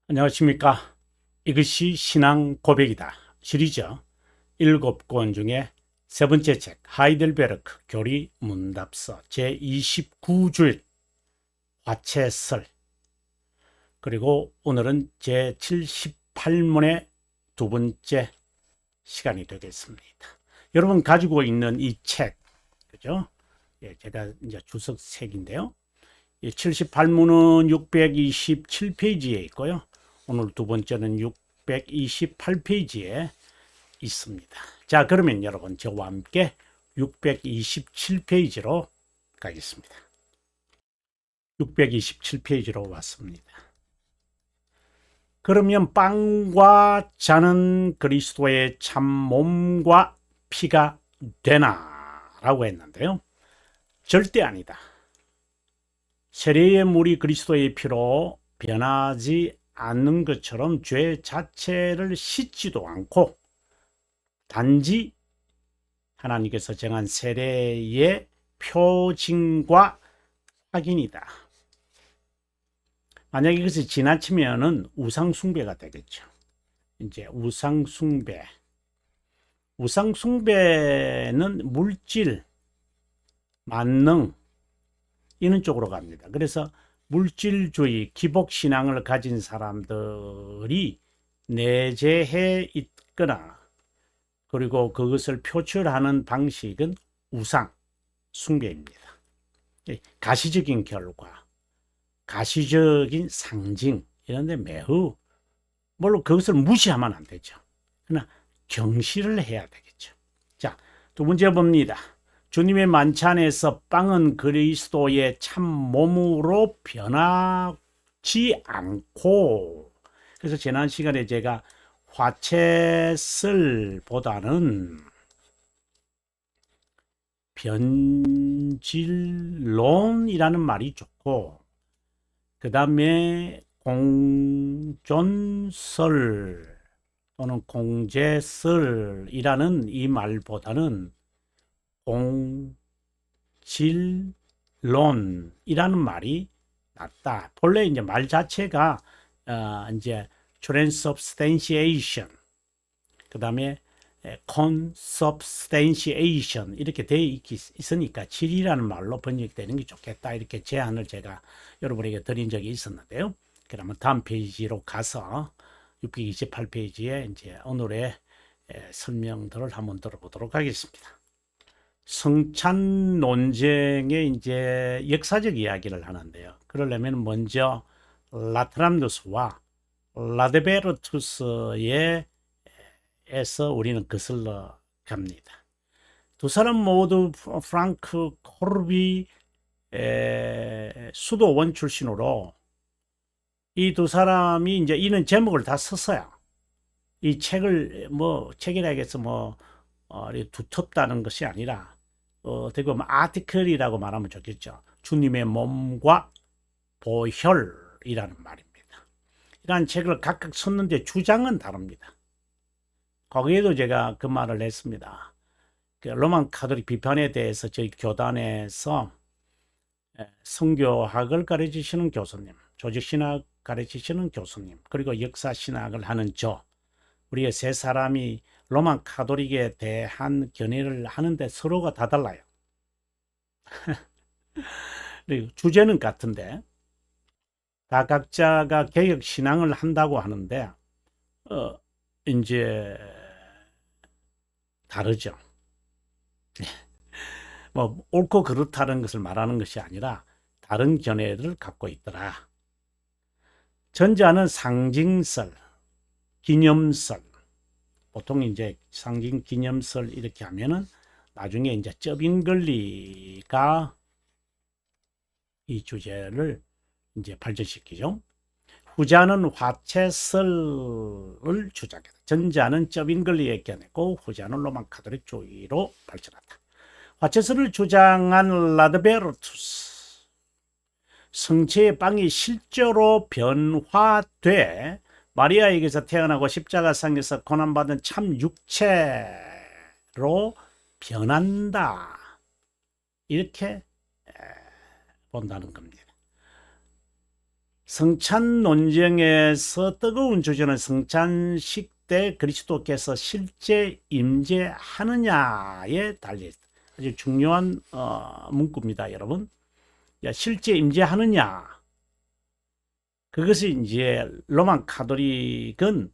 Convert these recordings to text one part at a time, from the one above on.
안녕하십니까. 이것이 신앙 고백이다 시리즈 7권 중에 세 번째 책 하이델베르크 교리 문답서 제29줄 화채설, 그리고 오늘은 제78문의 두 번째 시간이 되겠습니다. 여러분 가지고 있는 이 책, 그죠? 제가 이제 주석책인데요. 78문은 627페이지에 있고요. 오늘 두 번째는 628페이지에 있습니다. 자, 그러면 여러분 저와 함께 627페이지로 가겠습니다. 627페이지로 왔습니다. 그러면 빵과 잔은 그리스도의 참 몸과 피가 되나? 라고 했는데요. 절대 아니다. 세례의 물이 그리스도의 피로 변하지 않는 것처럼 죄 자체를 씻지도 않고 단지 하나님께서 정한 세례의 표징과 확인이다. 만약에 이것이 지나치면은 우상숭배가 되겠죠. 이제 우상숭배는 물질, 만능 이런 쪽으로 갑니다. 그래서 물질주의, 기복신앙을 가진 사람들이 내재해 있거나 그리고 그것을 표출하는 방식은 우상 숭배입니다. 가시적인 결과, 가시적인 상징 이런 데 매우, 물론 그것을 무시하면 안 되죠. 그러나 경시를 해야 되겠죠. 자, 두 번째 봅니다. 주님의 만찬에서 빵은 그리스도의 참 몸으로 변하지 않고, 그래서 지난 시간에 제가 화채설보다는 변질론이라는 말이 좋고, 그 다음에 공존설 또는 공제설이라는 이 말보다는 공질론이라는 말이 낫다. 본래 이제 말 자체가 이제 transubstantiation, 그 다음에 consubstantiation 이렇게 되어 있으니까 질이라는 말로 번역되는 게 좋겠다, 이렇게 제안을 제가 여러분에게 드린 적이 있었는데요. 그러면 다음 페이지로 가서 628페이지에 이제 오늘의 설명들을 한번 들어보도록 하겠습니다. 성찬 논쟁의 이제 역사적 이야기를 하는데요. 그러려면 먼저 라트람누스와 라데베르투스의 에서 우리는 거슬러 갑니다. 두 사람 모두 프랑크 코르비 수도원 출신으로, 이 두 사람이 이제 이런 제목을 다 썼어요. 이 책을 책이라 해서 두텁다는 것이 아니라 어떻게 보면 아티클이라고 말하면 좋겠죠. 주님의 몸과 보혈이라는 말입니다. 이러한 책을 각각 썼는데 주장은 다릅니다. 거기에도 제가 그 말을 했습니다. 그 로만 카톨릭 비판에 대해서 저희 교단에서 성교학을 가르치시는 교수님, 조직신학 가르치시는 교수님, 그리고 역사신학을 하는 우리의 세 사람이 로만 카톨릭에 대한 견해를 하는데 서로가 다 달라요. 그리고 주제는 같은데 다 각자가 개혁 신앙을 한다고 하는데 이제 다르죠. 옳고 그렇다는 것을 말하는 것이 아니라 다른 견해를 갖고 있더라. 전자는 상징설, 기념설, 보통 이제 상징 기념설 이렇게 하면은 나중에 이제 쩌빙걸리가 이 주제를 이제 발전시키죠. 후자는 화채설을 주장했다. 전자는 쩌빙걸리에 견했고 후자는 로만 카톨릭주의로 발전했다. 화채설을 주장한 라드베르투스, 성체의 빵이 실제로 변화돼 마리아에게서 태어나고 십자가상에서 고난받은 참 육체로 변한다, 이렇게 본다는 겁니다. 성찬 논쟁에서 뜨거운 주제는 성찬식 때 그리스도께서 실제 임재하느냐에 달려있다. 아주 중요한 문구입니다, 여러분. 실제 임재하느냐. 그것이 이제 로만 카톨릭은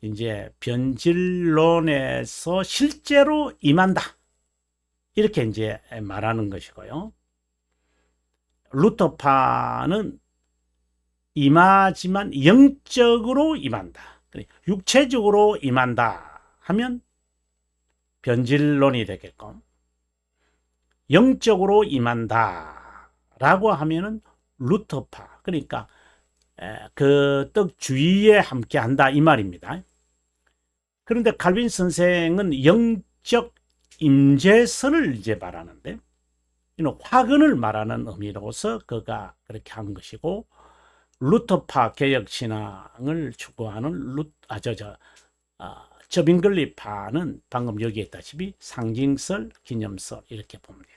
이제 변질론에서 실제로 임한다. 이렇게 이제 말하는 것이고요. 루터파는 임하지만 영적으로 임한다. 육체적으로 임한다 하면 변질론이 되겠고, 영적으로 임한다 라고 하면은 루터파, 그러니까 그 떡 주위에 함께 한다 이 말입니다. 그런데 칼빈 선생은 영적 임재설을 이제 말하는데, 이는 화근을 말하는 의미로서 그가 그렇게 한 것이고, 루터파 개혁신앙을 추구하는 저빙글리파는 방금 얘기했다시피 상징설, 기념설 이렇게 봅니다.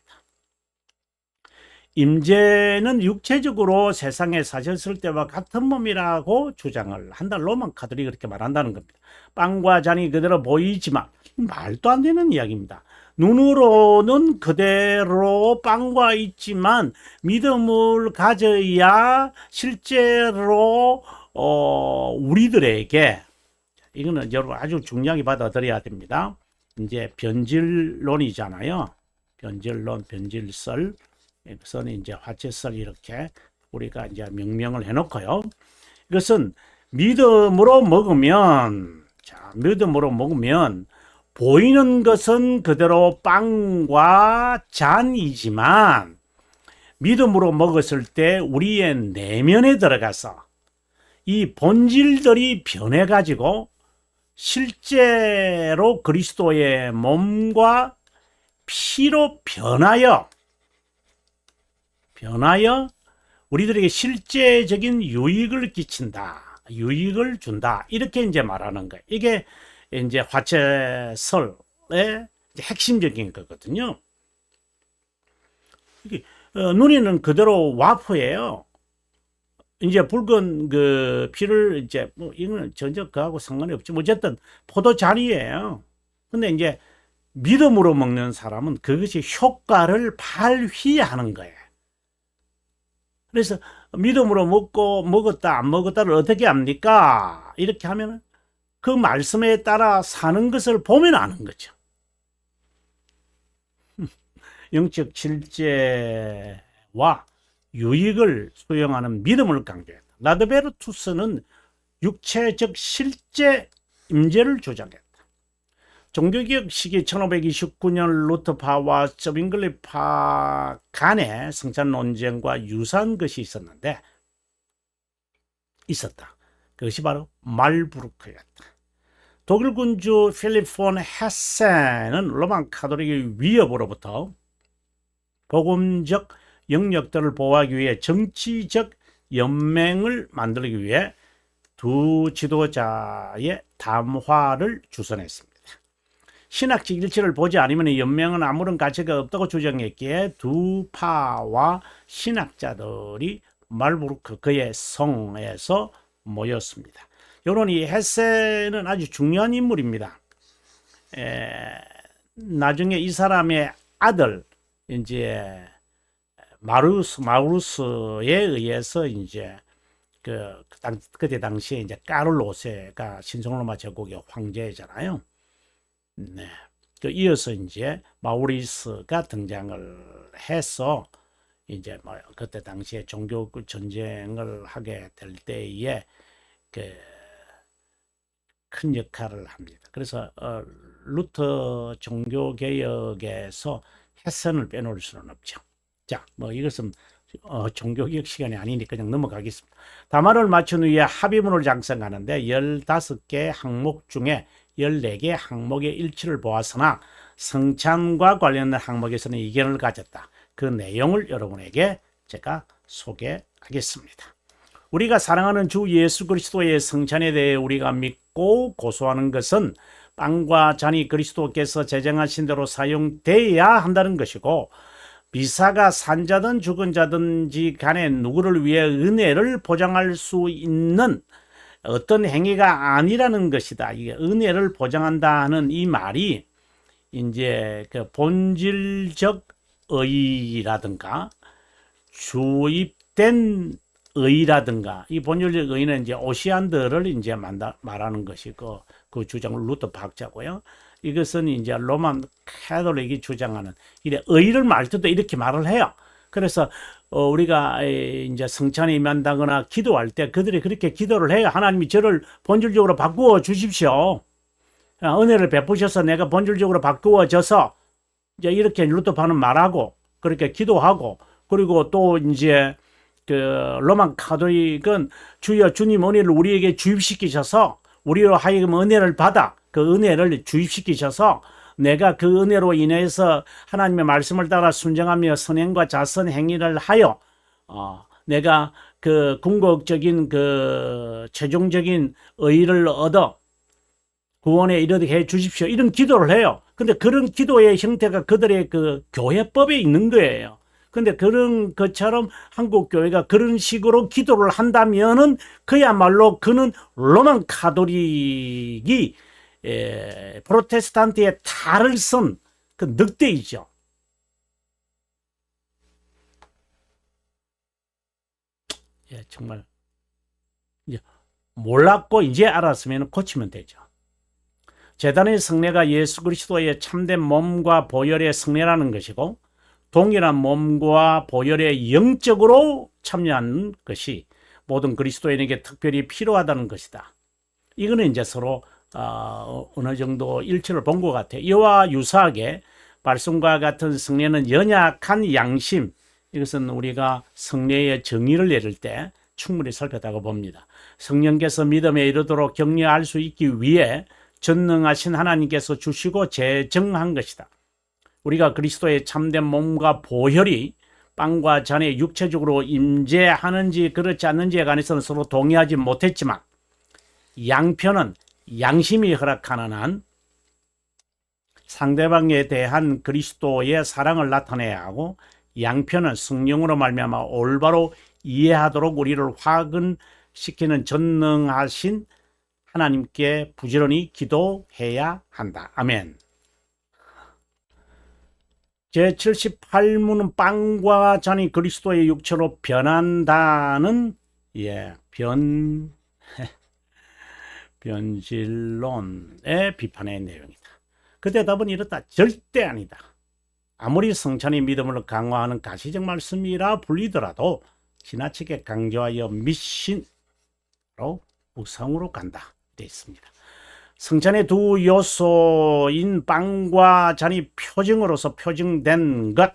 임재는 육체적으로 세상에 사셨을 때와 같은 몸이라고 주장을 한다. 로만 카톨릭이 그렇게 말한다는 겁니다. 빵과 잔이 그대로 보이지만 말도 안 되는 이야기입니다. 눈으로는 그대로 빵과 있지만 믿음을 가져야 실제로 우리들에게, 이거는 여러분 아주 중요하게 받아들여야 됩니다. 이제 변질론이잖아요. 변질론, 변질설. 이것은 이제 화채설 이렇게 우리가 이제 명명을 해놓고요. 이것은 믿음으로 먹으면, 믿음으로 먹으면 보이는 것은 그대로 빵과 잔이지만 믿음으로 먹었을 때 우리의 내면에 들어가서 이 본질들이 변해가지고 실제로 그리스도의 몸과 피로 변하여 우리들에게 실제적인 유익을 끼친다, 유익을 준다, 이렇게 이제 말하는 거예요. 이게 이제 화채설의 핵심적인 거거든요. 눈에는 그대로 와퍼예요. 이제 붉은 그 피를 이제 이거는 전혀 그하고 상관이 없지. 어쨌든 포도잔이에요. 근데 이제 믿음으로 먹는 사람은 그것이 효과를 발휘하는 거예요. 그래서 믿음으로 먹었다 안 먹었다를 어떻게 합니까? 이렇게 하면 그 말씀에 따라 사는 것을 보면 아는 거죠. 영적 실제와 유익을 수용하는 믿음을 강조했다. 라드베르투스는 육체적 실제 임재를 주장했다. 종교개혁 시기 1529년 루터파와 저빙글리파 간의 성찬 논쟁과 유사한 것이 있었다. 그것이 바로 말부르크였다. 독일 군주 필립 폰 헤세는 로만 카톨릭의 위협으로부터 복음적 영역들을 보호하기 위해 정치적 연맹을 만들기 위해 두 지도자의 담화를 주선했습니다. 신학적 일치를 보지 않으면 연맹은 아무런 가치가 없다고 주장했기에 두 파와 신학자들이 말부르크 그의 성에서 모였습니다. 요런 이 헤세는 아주 중요한 인물입니다. 나중에 이 사람의 아들 이제 마우루스에 의해서 이제 그때 당시에 이제 까를 5세가 신성로마 제국의 황제잖아요. 네. 이어서 이제 마우리스가 등장을 해서 이제 그때 당시에 종교 전쟁을 하게 될 때에 큰 역할을 합니다. 그래서 루터 종교 개혁에서 헤센을 빼놓을 수는 없죠. 자, 이것은 종교개혁 시간이 아니니까 그냥 넘어가겠습니다. 담화를 마친 후에 합의문을 작성하는데 15개 항목 중에 14개 항목의 일치를 보았으나 성찬과 관련된 항목에서는 이견을 가졌다. 그 내용을 여러분에게 제가 소개하겠습니다. 우리가 사랑하는 주 예수 그리스도의 성찬에 대해 우리가 믿고 고소하는 것은 빵과 잔이 그리스도께서 제정하신 대로 사용되어야 한다는 것이고, 미사가 산자든 죽은 자든지 간에 누구를 위해 은혜를 보장할 수 있는 어떤 행위가 아니라는 것이다. 이게 은혜를 보장한다는 이 말이 이제 그 본질적 의라든가 주입된 의라든가 이 본질적 의는 이제 오시안드를 이제 말하는 것이고 그 주장을 루터 박자고요. 이것은 이제 로만 캐톨릭이 주장하는 이래 의를 말 때도 이렇게 말을 해요. 그래서 우리가 이제 성찬에 임한다거나 기도할 때 그들이 그렇게 기도를 해요. 하나님이 저를 본질적으로 바꾸어 주십시오. 은혜를 베푸셔서 내가 본질적으로 바꾸어져서 이제 이렇게 루터파는 말하고 그렇게 기도하고 그리고 또 이제 그 로만 카톨릭은 주여 주님 은혜를 우리에게 주입시키셔서 우리로 하여금 은혜를 받아 그 은혜를 주입시키셔서 내가 그 은혜로 인해서 하나님의 말씀을 따라 순종하며 선행과 자선 행위를 하여 내가 그 궁극적인 그 최종적인 의를 얻어 구원에 이르게 해 주십시오. 이런 기도를 해요. 근데 그런 기도의 형태가 그들의 그 교회법에 있는 거예요. 근데 그런 것처럼 한국 교회가 그런 식으로 기도를 한다면은 그야말로 그는 로만 카톨릭이 프로테스탄트의 탈을 쓴 그 늑대이죠. 예, 정말 이제 몰랐고 이제 알았으면 고치면 되죠. 제단의 성례가 예수 그리스도의 참된 몸과 보혈의 성례라는 것이고 동일한 몸과 보혈에 영적으로 참여하는 것이 모든 그리스도인에게 특별히 필요하다는 것이다. 이거는 이제 서로 어느 정도 일치를 본 것 같아요. 이와 유사하게 말씀과 같은 성례는 연약한 양심, 이것은 우리가 성례의 정의를 내릴 때 충분히 살폈다고 봅니다. 성령께서 믿음에 이르도록 격려할 수 있기 위해 전능하신 하나님께서 주시고 제정한 것이다. 우리가 그리스도의 참된 몸과 보혈이 빵과 잔에 육체적으로 임재하는지 그렇지 않는지에 관해서는 서로 동의하지 못했지만 양편은 양심이 허락하는 한 상대방에 대한 그리스도의 사랑을 나타내야 하고 양편은 성령으로 말미암아 올바로 이해하도록 우리를 화근시키는 전능하신 하나님께 부지런히 기도해야 한다. 아멘. 제78문은 빵과 잔이 그리스도의 육체로 변한다는 변질론의 비판의 내용이다. 그 대답은 이렇다. 절대 아니다. 아무리 성찬이 믿음을 강화하는 가시적 말씀이라 불리더라도 지나치게 강조하여 미신으로 우상으로 간다. 되어 있습니다. 성찬의 두 요소인 빵과 잔이 표징으로서 표징된 것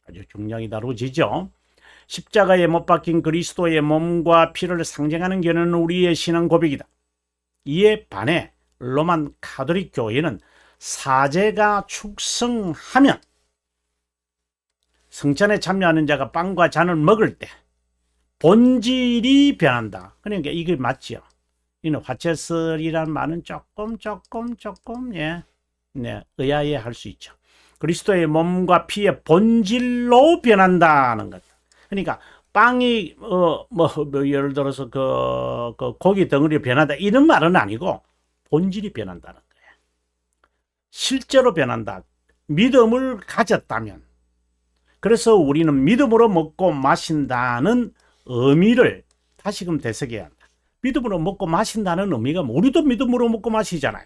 아주 중요하게 다루어지죠. 십자가에 못 박힌 그리스도의 몸과 피를 상징하는 견해는 우리의 신앙 고백이다. 이에 반해 로만 카톨릭 교회는 사제가 축성하면 성찬에 참여하는 자가 빵과 잔을 먹을 때 본질이 변한다. 그러니까 이게 맞죠. 이는 화채설이라는 말은 조금 의아해할 수 있죠. 그리스도의 몸과 피의 본질로 변한다는 것. 그러니까 빵이 예를 들어서 그 고기 덩어리 변한다 이런 말은 아니고 본질이 변한다는 거예요. 실제로 변한다. 믿음을 가졌다면. 그래서 우리는 믿음으로 먹고 마신다는 의미를 다시금 되새겨야 한다. 믿음으로 먹고 마신다는 의미가 우리도 믿음으로 먹고 마시잖아요.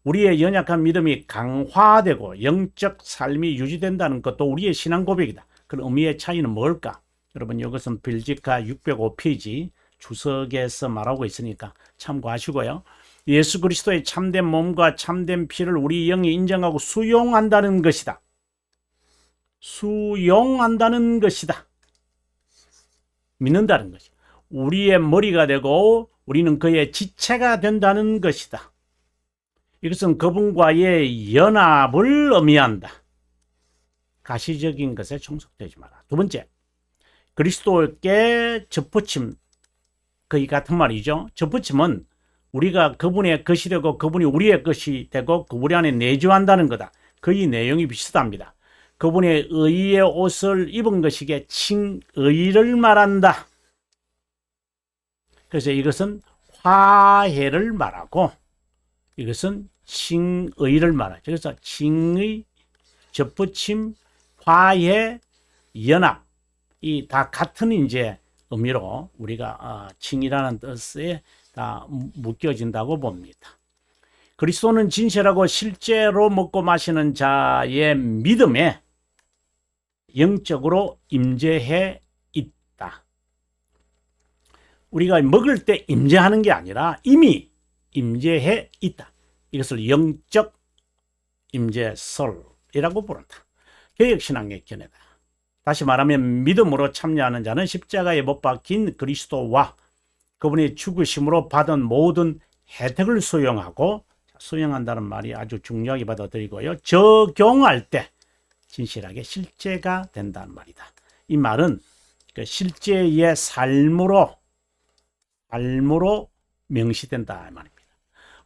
우리의 연약한 믿음이 강화되고 영적 삶이 유지된다는 것도 우리의 신앙 고백이다. 그 의미의 차이는 뭘까? 여러분 이것은 빌지카 605페이지 주석에서 말하고 있으니까 참고하시고요. 예수 그리스도의 참된 몸과 참된 피를 우리 영이 인정하고 수용한다는 것이다. 수용한다는 것이다. 믿는다는 것이다. 우리의 머리가 되고 우리는 그의 지체가 된다는 것이다. 이것은 그분과의 연합을 의미한다. 가시적인 것에 종속되지 마라. 두 번째, 그리스도께 접붙임, 거의 같은 말이죠. 접붙임은 우리가 그분의 것이 되고 그분이 우리의 것이 되고 그분 안에 내주한다는 거다. 거의 내용이 비슷합니다. 그분의 의의 옷을 입은 것이기에 칭의를 말한다. 그래서 이것은 화해를 말하고 이것은 칭의를 말하죠. 그래서 칭의, 접붙임, 화해, 연합 이 다 같은 이제 의미로 우리가 칭이라는 뜻에 다 묶여진다고 봅니다. 그리스도는 진실하고 실제로 먹고 마시는 자의 믿음에 영적으로 임재해 있다. 우리가 먹을 때 임재하는 게 아니라 이미 임재해 있다. 이것을 영적 임재설이라고 부른다. 개혁신앙의 견해다. 다시 말하면 믿음으로 참여하는 자는 십자가에 못 박힌 그리스도와 그분의 죽으심으로 받은 모든 혜택을 수용한다는 말이 아주 중요하게 받아들이고요. 적용할 때 진실하게 실제가 된다는 말이다. 이 말은 그 실제의 삶으로 명시된다 말입니다.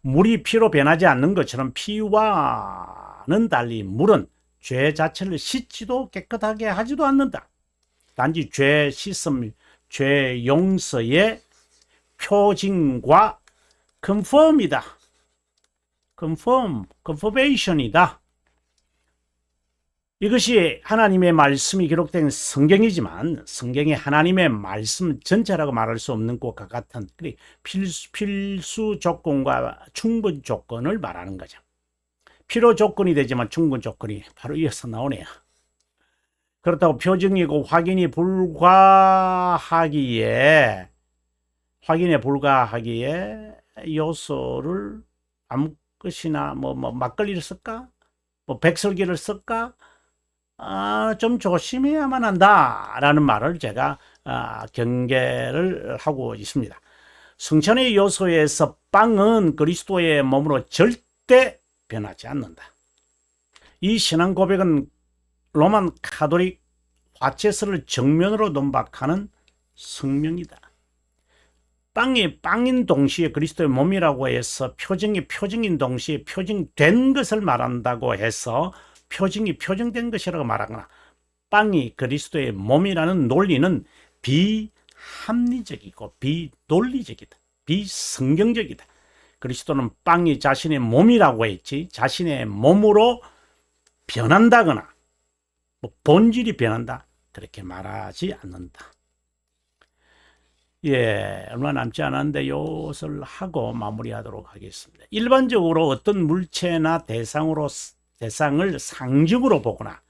물이 피로 변하지 않는 것처럼 피와는 달리 물은 죄 자체를 씻지도 깨끗하게 하지도 않는다. 단지 죄 씻음, 죄 용서의 표징과 confirmation이다. 이것이 하나님의 말씀이 기록된 성경이지만 성경이 하나님의 말씀 전체라고 말할 수 없는 것과 같은 필수 조건과 충분 조건을 말하는 거죠. 필요 조건이 되지만 충분 조건이 바로 이어서 나오네요. 그렇다고 표징이고 확인에 불과하기에 요소를 아무 것이나 막걸리를 쓸까? 백설기를 쓸까? 좀 조심해야만 한다라는 말을 제가 경계를 하고 있습니다. 성찬의 요소에서 빵은 그리스도의 몸으로 절대 변하지 않는다. 이 신앙 고백은 로만 카톨릭 화채설을 정면으로 논박하는 성명이다. 빵이 빵인 동시에 그리스도의 몸이라고 해서 표징이 표징인 동시에 표징된 것을 말한다고 해서 표징이 표징된 것이라고 말하거나 빵이 그리스도의 몸이라는 논리는 비합리적이고 비논리적이다. 비성경적이다. 그리스도는 빵이 자신의 몸이라고 했지 자신의 몸으로 변한다거나 본질이 변한다 그렇게 말하지 않는다. 얼마 남지 않았는데 이것을 하고 마무리하도록 하겠습니다. 일반적으로 어떤 물체나 대상을 상징으로 보거나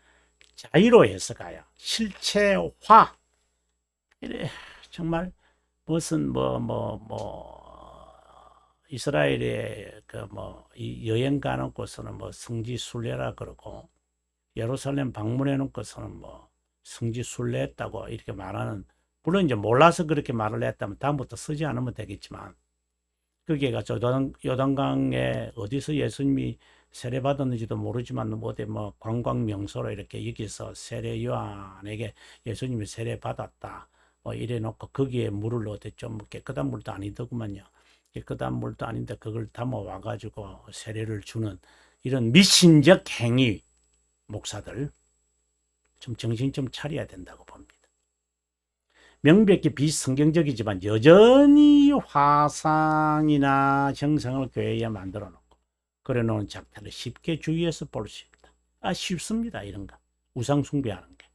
자의로 해석하여 실체화 정말 무슨 이스라엘의 이 여행 가는 곳은 성지 순례라 그러고 예루살렘 방문해 놓은 것은 성지 순례했다고 이렇게 말하는 물론 이제 몰라서 그렇게 말을 했다면 다음부터 쓰지 않으면 되겠지만 거기가 요단강에 어디서 예수님이 세례 받았는지도 모르지만 어디 관광 명소로 이렇게 여기서 세례 요한에게 예수님이 세례 받았다 이래 놓고 거기에 물을 어디 좀 깨끗한 물도 아니더구만요. 깨끗한 물도 아닌데 그걸 담아 와가지고 세례를 주는 이런 미신적 행위 목사들 좀 정신 좀 차려야 된다고 봅니다. 명백히 비성경적이지만 여전히 화상이나 형상을 교회에 만들어 놓고 그래 놓은 작태를 쉽게 주위에서 볼 수 있다. 쉽습니다. 이런 거. 우상 숭배하는 게.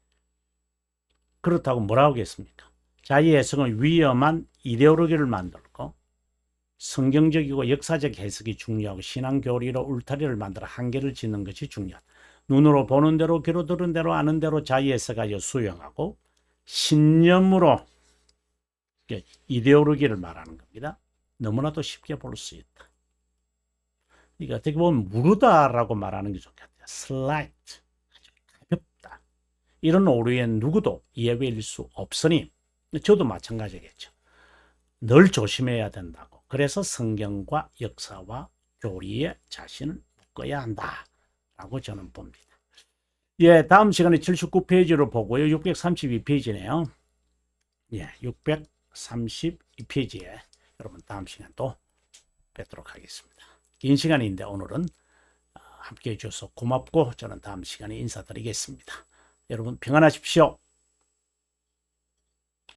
그렇다고 뭐라고 하겠습니까? 자기 해석은 위험한 이데올로기를 만들고 성경적이고 역사적 해석이 중요하고 신앙 교리로 울타리를 만들어 한계를 짓는 것이 중요하다. 눈으로 보는 대로 귀로 들은 대로 아는 대로 자기 해석하여 수용하고 신념으로 이데올로기를 말하는 겁니다. 너무나도 쉽게 볼 수 있다. 그러니까 어떻게 보면 무르다라고 말하는 게 좋겠다. slight, 아주 가볍다. 이런 오류에 누구도 예외일 수 없으니 저도 마찬가지겠죠. 늘 조심해야 된다고. 그래서 성경과 역사와 교리에 자신을 묶어야 한다라고 저는 봅니다. 다음 시간에 79페이지로 보고요. 632페이지네요. 632페이지에 여러분 다음 시간 또 뵙도록 하겠습니다. 긴 시간인데 오늘은 함께 해주셔서 고맙고 저는 다음 시간에 인사드리겠습니다. 여러분 평안하십시오.